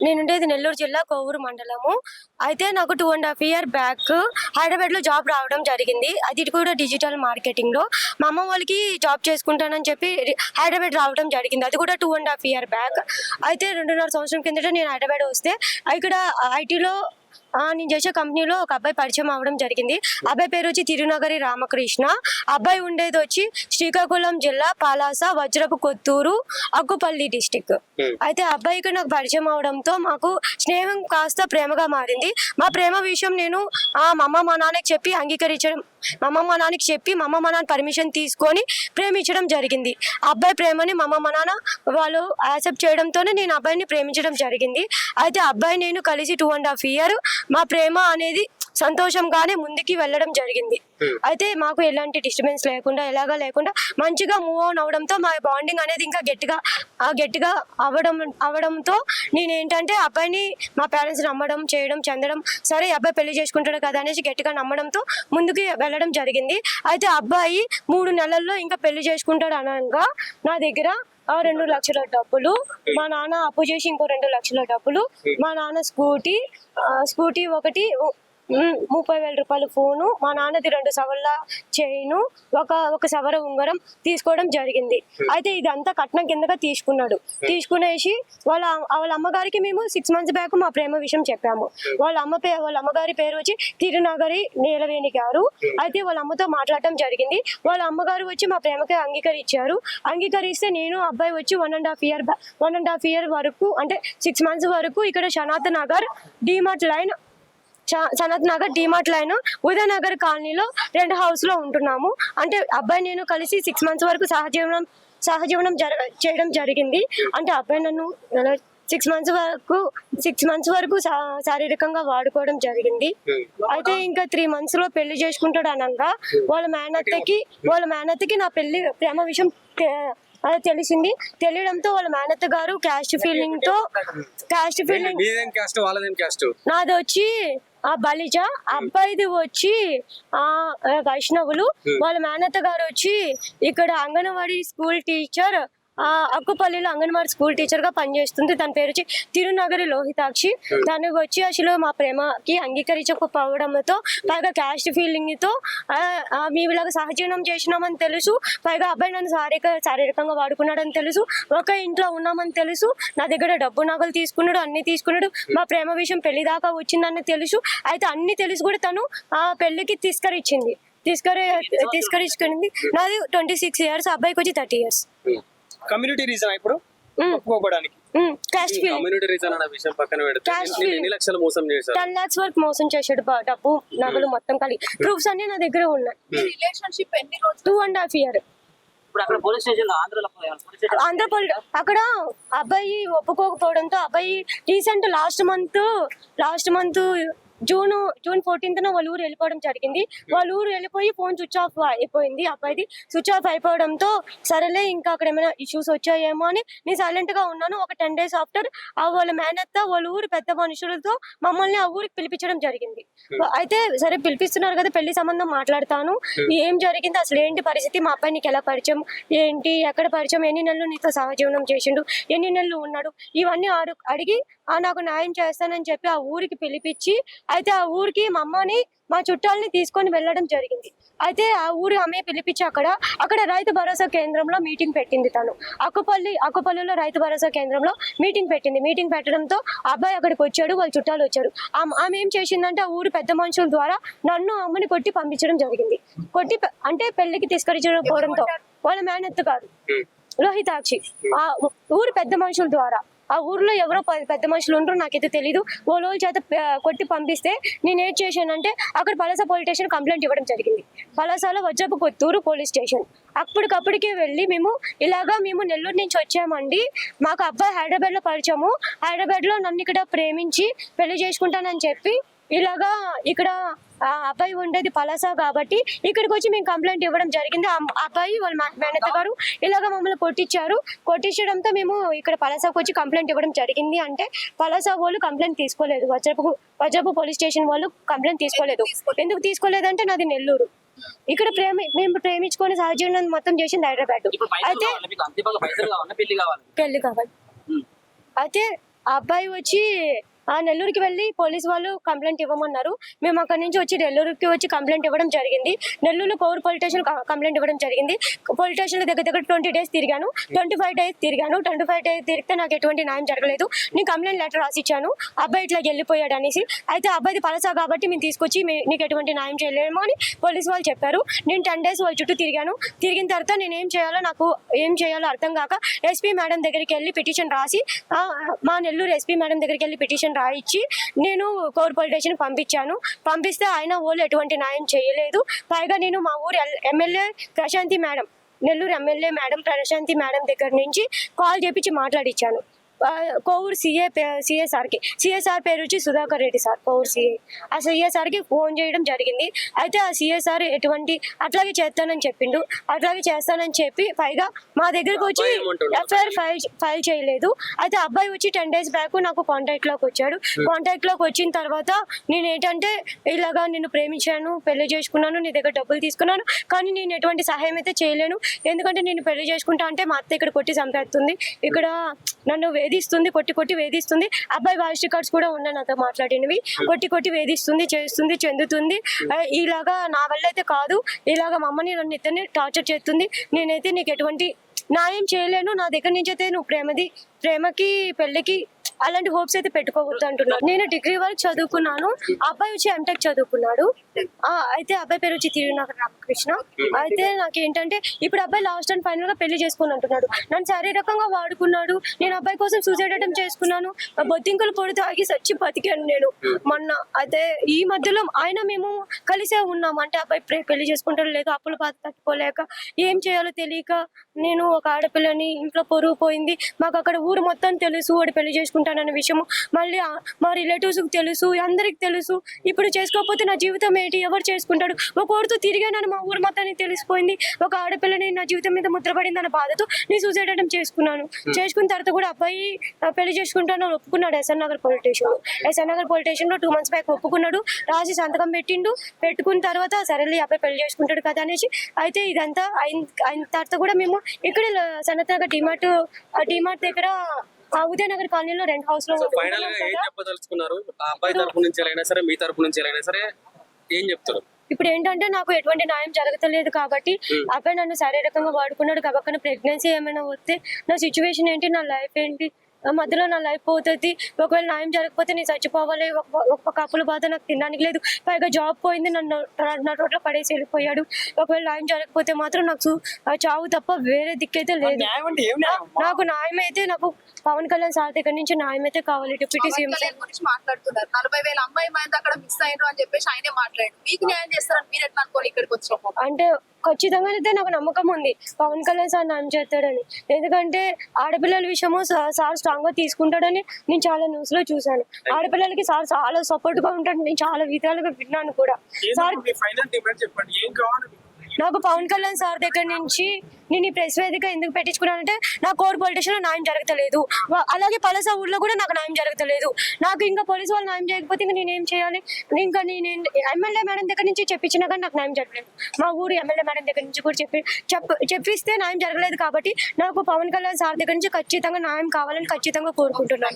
నేనుండేది నెల్లూరు జిల్లా కోవూరు మండలము. అయితే నాకు 2½ ఇయర్ బ్యాక్ హైదరాబాద్‌లో జాబ్ రావడం జరిగింది. అది కూడా డిజిటల్ మార్కెటింగ్‌లో. మా అమ్మ వాళ్ళకి జాబ్ చేసుకుంటానని చెప్పి హైదరాబాద్ రావడం జరిగింది. అది కూడా 2½ ఇయర్ బ్యాక్. అయితే 2½ సంవత్సరం కిందట నేను హైదరాబాద్ వస్తే ఇక్కడ ఐటీలో నేను చేసే కంపెనీలో ఒక అబ్బాయి పరిచయం అవ్వడం జరిగింది. అబ్బాయి పేరు వచ్చి తిరునగరి రామకృష్ణ. అబ్బాయి ఉండేది వచ్చి శ్రీకాకుళం జిల్లా పలాస వజ్రపు కొత్తూరు అక్కుపల్లి డిస్టిక్. అయితే అబ్బాయికి నాకు పరిచయం అవడంతో మాకు స్నేహం కాస్త ప్రేమగా మారింది. మా ప్రేమ విషయం నేను మా అమ్మ మా నాన్నకి చెప్పి అంగీకరించడం, మా అమ్మ మా నాన్నకి చెప్పి మా అమ్మ మా నాన్న పర్మిషన్ తీసుకొని ప్రేమించడం జరిగింది. అబ్బాయి ప్రేమని మా అమ్మ మా నాన్న వాళ్ళు యాక్సెప్ట్ చేయడంతోనే నేను అబ్బాయిని ప్రేమించడం జరిగింది. అయితే అబ్బాయి నేను కలిసి 2½ ఇయర్ మా ప్రేమ అనేది సంతోషంగానే ముందుకి వెళ్ళడం జరిగింది. అయితే మాకు ఎలాంటి డిస్టర్బెన్స్ లేకుండా మంచిగా మూవ్ ఆన్ అవడంతో మా బాండింగ్ అనేది ఇంకా గట్టిగా అవడంతో నేను ఏంటంటే అబ్బాయిని మా పేరెంట్స్ నమ్మడం చెందడం, సరే అబ్బాయి పెళ్లి చేసుకుంటాడు కదా అనేసి గట్టిగా నమ్మడంతో ముందుకు వెళ్ళడం జరిగింది. అయితే అబ్బాయి 3 నెలల్లో ఇంకా పెళ్లి చేసుకుంటాడు అనగా నా దగ్గర 2 లక్షల డబ్బులు, మా నాన్న అప్పు చేసి ఇంకో 2 లక్షల డబ్బులు, మా నాన్న స్కూటీ ఒకటి 30,000 రూపాయల ఫోను, మా నాన్నది 2 సవర్ల చైను, ఒక సవర ఉంగరం తీసుకోవడం జరిగింది. అయితే ఇదంతా కట్నం కిందగా తీసుకునేసి వాళ్ళ అమ్మగారికి మేము 6 months బ్యాక్ మా ప్రేమ విషయం చెప్పాము. వాళ్ళ అమ్మగారి పేరు వచ్చి తిరునగరి నీలవేణి గారు. అయితే వాళ్ళ అమ్మతో మాట్లాడటం జరిగింది. వాళ్ళ అమ్మగారు వచ్చి మా ప్రేమకి అంగీకరిస్తే నేను అబ్బాయి వచ్చి 1½ ఇయర్ వరకు అంటే 6 months వరకు ఇక్కడ సనత్ నగర్ డిమార్ట్ లైన్ ఉదయనగర్ కాలనీలో రెంట్ హౌస్ లో ఉంటున్నాము. అంటే అబ్బాయి నేను కలిసి 6 months వరకు సహజీవనం చేయడం జరిగింది. అంటే అబ్బాయి నన్ను 6 months వరకు శారీరకంగా వాడుకోవడం జరిగింది. అయితే ఇంకా 3 months లో పెళ్లి చేసుకుంటాడు అనగా వాళ్ళ మేనత్తకి నా ప్రేమ విషయం తెలియడంతో వాళ్ళ మేనత్త గారు క్యాస్ట్ ఫీలింగ్ నాది వచ్చి బలిజ, అబ్బాయిది వచ్చి వైష్ణవులు. వాళ్ళ మేనత్త గారు వచ్చి ఇక్కడ అంగన్వాడీ స్కూల్ టీచర్, అక్కుపల్లిలో అంగన్వాడీ స్కూల్ టీచర్ గా పనిచేస్తుంది. తన పేరు వచ్చి తిరునగరి లోహితాక్షి. తనకు వచ్చి అసలు మా ప్రేమకి అంగీకరించకపోవడంతో పైగా క్యాస్ట్ ఫీలింగ్ తో మేము ఇలాగ సహజీవనం చేసినామని తెలుసు, పైగా అబ్బాయి నన్ను శారీరకంగా వాడుకున్నాడని తెలుసు, ఒక ఇంట్లో ఉన్నామని తెలుసు, నా దగ్గర డబ్బు నగలు తీసుకున్నాడు, అన్ని తీసుకున్నాడు, మా ప్రేమ విషయం పెళ్లి దాకా వచ్చిందని తెలుసు. అయితే అన్ని తెలుసు కూడా తను పెళ్లికి తీసుకరించుకుంది. నాది 26 years, అబ్బాయికి వచ్చి 30 years. కమ్యూనిటీ రీజన్ ఇప్పుడు ఒప్పుకోవడానికి కమ్యూనిటీ రీజన్ అనే విషయం పక్కన పెడితే ఎన్ని లక్షలు మోసం చేశారు? 10 lakhs వరకు మోసం చేశాడు. డబ్బు నగలు మొత్తం కలిగి ప్రూఫ్స్ అన్ని నా దగ్గర ఉన్నాయి. రిలేషన్షిప్ ఎన్ని రోజులు? 2½ year. అక్కడ అబ్బాయి ఒప్పుకోకపోవడంతో అబ్బాయి recent last month June 14th వాళ్ళ ఊరు వెళ్ళిపోవడం జరిగింది. వాళ్ళ ఊరు వెళ్ళిపోయి ఫోన్ స్విచ్ ఆఫ్ అయిపోయింది. అబ్బాయిది స్విచ్ ఆఫ్ అయిపోవడంతో సరేలే ఇంకా అక్కడ ఏమైనా ఇష్యూస్ వచ్చాయేమో అని నేను సైలెంట్ గా ఉన్నాను. ఒక 10 days ఆఫ్టర్ వాళ్ళ మేనత్త వాళ్ళ ఊరు పెద్ద మనుషులతో మమ్మల్ని ఆ ఊరికి పిలిపించడం జరిగింది. అయితే సరే పిలిపిస్తున్నారు కదా, పెళ్లి సంబంధం మాట్లాడతాను, ఏం జరిగింది, అసలు ఏంటి పరిస్థితి, మా అబ్బాయి నీకు ఎలా పరిచయం, ఏంటి, ఎక్కడ పరిచయం, ఎన్ని నెలలు నీతో సహజీవనం చేసిండు, ఎన్ని నెలలు ఉన్నాడు, ఇవన్నీ అడిగి నాకు న్యాయం చేస్తానని చెప్పి ఆ ఊరికి పిలిపించి, అయితే ఆ ఊరికి మా అమ్మని మా చుట్టాలని తీసుకొని వెళ్ళడం జరిగింది. అయితే ఆ ఊరు ఆమె పిలిపించి అక్కడ రైతు భరోసా కేంద్రంలో మీటింగ్ పెట్టింది. తను అక్కుపల్లిలో రైతు భరోసా కేంద్రంలో మీటింగ్ పెట్టడంతో అబ్బాయి అక్కడికి వచ్చాడు, వాళ్ళ చుట్టాలు వచ్చారు. ఆమె ఏం చేసిందంటే ఆ ఊరు పెద్ద మనుషుల ద్వారా నన్ను అమ్మని కొట్టి పంపించడం జరిగింది. అంటే పెళ్లికి తీసుకొచ్చి వాళ్ళ మేనత్త కాదు లోహితాక్షి, ఆ ఊరు పెద్ద మనుషుల ద్వారా, ఆ ఊర్లో ఎవరో పెద్ద మనుషులు ఉంటారో నాకైతే తెలీదు, వాళ్ళ చేత కొట్టి పంపిస్తే నేను ఏం చేశానంటే అక్కడ పలాస పోలీస్ స్టేషన్ కంప్లైంట్ ఇవ్వడం జరిగింది. పలాసలో వజ్రపు కొత్తూరు పోలీస్ స్టేషన్. అప్పటికప్పటికే వెళ్ళి మేము నెల్లూరు నుంచి వచ్చామండి, మాకు అబ్బాయి హైదరాబాద్ లో పరిచయము, హైదరాబాద్ లో నన్ను ఇక్కడ ప్రేమించి పెళ్లి చేసుకుంటానని చెప్పి ఇలాగా ఇక్కడ అబ్బాయి ఉండేది పలాస కాబట్టి ఇక్కడికి వచ్చి మేము కంప్లైంట్ ఇవ్వడం జరిగింది. అబ్బాయి వాళ్ళ మేనత్త గారు ఇలాగ మమ్మల్ని కొట్టించడంతో మేము ఇక్కడ పలాసకు వచ్చి కంప్లైంట్ ఇవ్వడం జరిగింది. అంటే పలాస వాళ్ళు కంప్లైంట్ తీసుకోలేదు, వజ్రపు పోలీస్ స్టేషన్ వాళ్ళు కంప్లైంట్ తీసుకోలేదు. ఎందుకు తీసుకోలేదంటే నాది నెల్లూరు, ఇక్కడ మేము ప్రేమించుకొని సహజీవనం మొత్తం చేసింది హైదరాబాద్. అయితే పెళ్లి కావాలి. అయితే ఆ అబ్బాయి వచ్చి నెల్లూరుకి వెళ్ళి పోలీస్ వాళ్ళు కంప్లైంట్ ఇవ్వమన్నారు. మేము అక్కడి నుంచి వచ్చి నెల్లూరుకి వచ్చి కంప్లైంట్ ఇవ్వడం జరిగింది. Nellore Kovur police station complaint ఇవ్వడం జరిగింది. పోలీస్ స్టేషన్ దగ్గర 20 days తిరిగాను, 25 days తిరిగాను. 25 days తిరిగితే నాకు ఎటువంటి న్యాయం జరగలేదు. నేను కంప్లైంట్ లెటర్ రాసిచ్చాను, అబ్బాయి ఇట్లా వెళ్ళిపోయాడు అనేసి. అయితే అబ్బాయిది పలసా కాబట్టి మేము తీసుకొచ్చి నీకు ఎటువంటి న్యాయం చేయలేము అని పోలీస్ వాళ్ళు చెప్పారు. నేను 10 days వాళ్ళ చుట్టూ తిరిగాను. తిరిగిన తర్వాత నేను ఏం చేయాలో అర్థం కాక ఎస్పీ మేడం దగ్గరికి వెళ్ళి పిటిషన్ రాసి మా నెల్లూరు ఎస్పీ మేడం దగ్గరికి వెళ్ళి పిటిషన్ రాయిచ్చి నేను కోవూరు పోలీస్ స్టేషన్ పంపిస్తే ఆయన వాళ్ళు ఎటువంటి న్యాయం చేయలేదు. పైగా నేను మా ఊరు MLA Prashanti madam, Nellore MLA madam Prashanti madam దగ్గర నుంచి కాల్ చేపించి మాట్లాడిచ్చాను. కోవూరు సిఎస్ఆర్ పేరు వచ్చి సుధాకర్ రెడ్డి సార్, కోవూరు సిఏ. ఆ సిఎస్ఆర్కి ఫోన్ చేయడం జరిగింది. అయితే ఆ సిఎస్ఆర్ అట్లాగే చేస్తానని చెప్పి పైగా మా దగ్గరకు వచ్చి ఎఫ్ఐఆర్ ఫైల్ చేయలేదు. అయితే అబ్బాయి వచ్చి 10 days బ్యాక్ నాకు కాంటాక్ట్లోకి వచ్చాడు. కాంటాక్ట్లోకి వచ్చిన తర్వాత నేను ఏంటంటే ఇలాగా నిన్ను ప్రేమించాను, పెళ్లి చేసుకున్నాను, నీ దగ్గర డబ్బులు తీసుకున్నాను, కానీ నేను ఎటువంటి సహాయం అయితే చేయలేను. ఎందుకంటే నేను పెళ్లి చేసుకుంటా అంటే మా అత్త ఇక్కడ కొట్టి చంపేస్తుంది, ఇక్కడ నన్ను వేధిస్తుంది, కొట్టి వేధిస్తుంది. అబ్బాయి వాయిస్ రికార్డ్స్ కూడా ఉన్నాయి నాతో మాట్లాడినవి. కొట్టి వేధిస్తుంది, చేస్తుంది, చెందుతుంది. ఇలాగా నా వల్ల అయితే కాదు, ఇలాగా మా అమ్మని నన్ను ఇద్దరిని టార్చర్ చేస్తుంది. నేనైతే నీకు ఎటువంటి న్యాయం చేయలేను. నా దగ్గర నుంచి అయితే నువ్వు ప్రేమకి పెళ్లికి అలాంటి హోప్స్ అయితే పెట్టుకోవద్దు అంటున్నాను. నేను డిగ్రీ వరకు చదువుకున్నాను, అబ్బాయి వచ్చి ఎంటెక్ చదువుకున్నాడు. అయితే అబ్బాయి పేరు వచ్చి తిరునాగ రామకృష్ణ. అయితే నాకు ఏంటంటే ఇప్పుడు అబ్బాయి లాస్ట్ అండ్ ఫైనల్ గా పెళ్లి చేసుకుని అంటున్నాడు. నన్ను శారీరకంగా వాడుకున్నాడు. నేను అబ్బాయి కోసం సూసైడ్ అటెంప్ట్ చేసుకున్నాను. బొద్దింకలు పొడి తాగి సచ్చి బతికాను నేను మొన్న. అయితే ఈ మధ్యలో మేము కలిసే ఉన్నాం. అంటే అబ్బాయి పెళ్లి చేసుకుంటాడు లేక అప్పుల బాధ తట్టుకోలేక ఏం చేయాలో తెలియక నేను ఒక ఆడపిల్లని, ఇంట్లో పొరుగు పోయింది. మాకు అక్కడ ఊరు మొత్తం తెలుసు వాడు పెళ్లి చేసుకుంటానన్న విషయం. మళ్ళీ మా రిలేటివ్స్ కి తెలుసు, అందరికి తెలుసు. ఇప్పుడు చేసుకోకపోతే నా జీవితం ఏంటి, ఎవరు చేసుకుంటాడు? ఒక ఊరితో తిరిగానని మా ఊరు మొత్తానికి తెలిసిపోయింది. ఒక ఆడపిల్లని నా జీవితం మీద ముద్రపడింది అన్న బాధతో నేను సూసైడ్ అటెంప్ట్ చేసుకున్నాను. చేసుకున్న తర్వాత కూడా అబ్బాయి పెళ్లి చేసుకుంటాను ఒప్పుకున్నాడు. ఎస్ఎన్ నగర్ పోలీస్ స్టేషన్ లో 2 months బ్యాక్ ఒప్పుకున్నాడు. రాసి సంతకం పెట్టుకున్న తర్వాత సరేలే అబ్బాయి పెళ్లి చేసుకుంటాడు కదా అనేసి. అయితే ఇదంతా అయిన తర్వాత కూడా మేము ఇక్కడ సనత్ నగర్ డిమార్ట్ దగ్గర ఉదయనగర్ కాలనీలో రెంట్ హౌస్ లో ఫైనల్ గా ఏం చెప్పదలుచుకున్నారు? ఆ అబ్బాయి తరపు నుంచి అయినా సరే, మీ తరపు నుంచి అయినా సరే ఏం చెప్తారు? ఇప్పుడు ఏంటంటే నాకు ఎటువంటి న్యాయం జరగలేదు కాబట్టి అబ్బాయి నన్ను శారీరకంగా వాడుకున్నాడు. కాబట్టి ప్రెగ్నెన్సీ ఏమైనా వస్తే నా సిచ్యువేషన్ ఏంటి, నా లైఫ్ ఏంటి, మధ్యలో నా లైఫ్ పోతుంది. ఒకవేళ న్యాయం జరగకపోతే నేను చచ్చిపోవాలి. ఒక కప్పుల బాధ నాకు తినడానికి లేదు. పైగా జాబ్ పోయింది, నా రోడ్లో పడేసి వెళ్ళిపోయాడు. ఒకవేళ న్యాయం జరగకపోతే మాత్రం నాకు చావు తప్ప వేరే దిక్కైతే లేదు. నాకు న్యాయం అయితే నాకు పవన్ కళ్యాణ్ సార్ దగ్గర నుంచి న్యాయం అయితే కావాలి. డిప్యూటీ సీఎం గురించి మాట్లాడుతున్నారు. 40,000 అమ్మాయి మైండ్ అక్కడ మిస్ అయ్యారు అని చెప్పేసి ఆయనే మాట్లాడారు. మీకు న్యాయం చేస్తారని మీరు ఎట్లా అనుకోని ఇక్కడికి వచ్చాము? అంటే ఖచ్చితంగా అయితే నాకు నమ్మకం ఉంది పవన్ కళ్యాణ్ సార్ న్యాయం చేస్తాడని. ఎందుకంటే ఆడపిల్లల విషయము సార్ స్ట్రాంగ్ గా తీసుకుంటాడని నేను చాలా న్యూస్ లో చూసాను. ఆడపిల్లలకి సార్ చాలా సపోర్ట్ గా ఉంటాడు. నేను చాలా విధాలుగా విన్నాను కూడా. సార్ నాకు పవన్ కళ్యాణ్ సార్ దగ్గర నుంచి నేను ఈ ప్రెస్ వేదిక ఎందుకు పెట్టించుకున్నానంటే నా కోర్ పొలిటీషన్ లో న్యాయం జరగలేదు. అలాగే పలస ఊర్లో కూడా నాకు న్యాయం జరగలేదు. నాకు ఇంకా పోలీసు వాళ్ళు న్యాయం చేయకపోతే ఇంకా నేనేం చేయాలి? ఇంకా నేను ఎమ్మెల్యే మేడం దగ్గర నుంచి చెప్పించినా కానీ నాకు న్యాయం జరగలేదు. మా ఊరు ఎమ్మెల్యే మేడం దగ్గర నుంచి కూడా చెప్పిస్తే న్యాయం జరగలేదు. కాబట్టి నాకు పవన్ కళ్యాణ్ సార్ దగ్గర నుంచి ఖచ్చితంగా న్యాయం కావాలని ఖచ్చితంగా కోరుకుంటున్నాను.